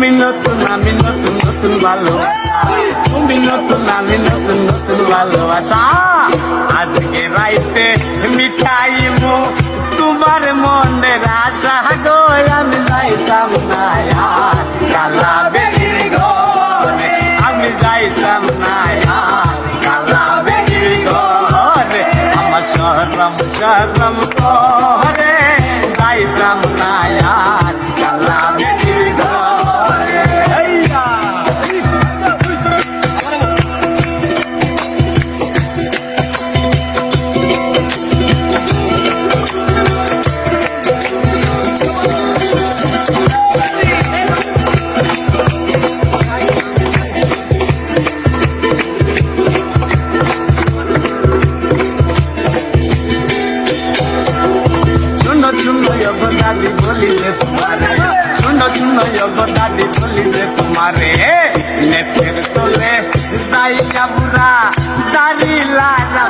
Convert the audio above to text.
তুমি নতুন আমি নতুন নতুন ভালোবাসা, তুমি নতুন আমি নতুন নতুন ভালোবাসা। আজকে রাইতে মিঠাইমু তোমার মনের আশা গো, আমি যাইতাম না আর কালা বেটির ঘরে, আমি যাইতাম না আর কালা বেটির ঘরে। আমার শরম শরম করে যাইতাম না আর কালা বেটির ঘরে। শুনো শুনো গো দাদি বলিলে তোমারে, শুনো শুনো গো দাদি বলিলে তোমারে, নেপের তোলে যাইয়া বুড়া দাড়ি লাগা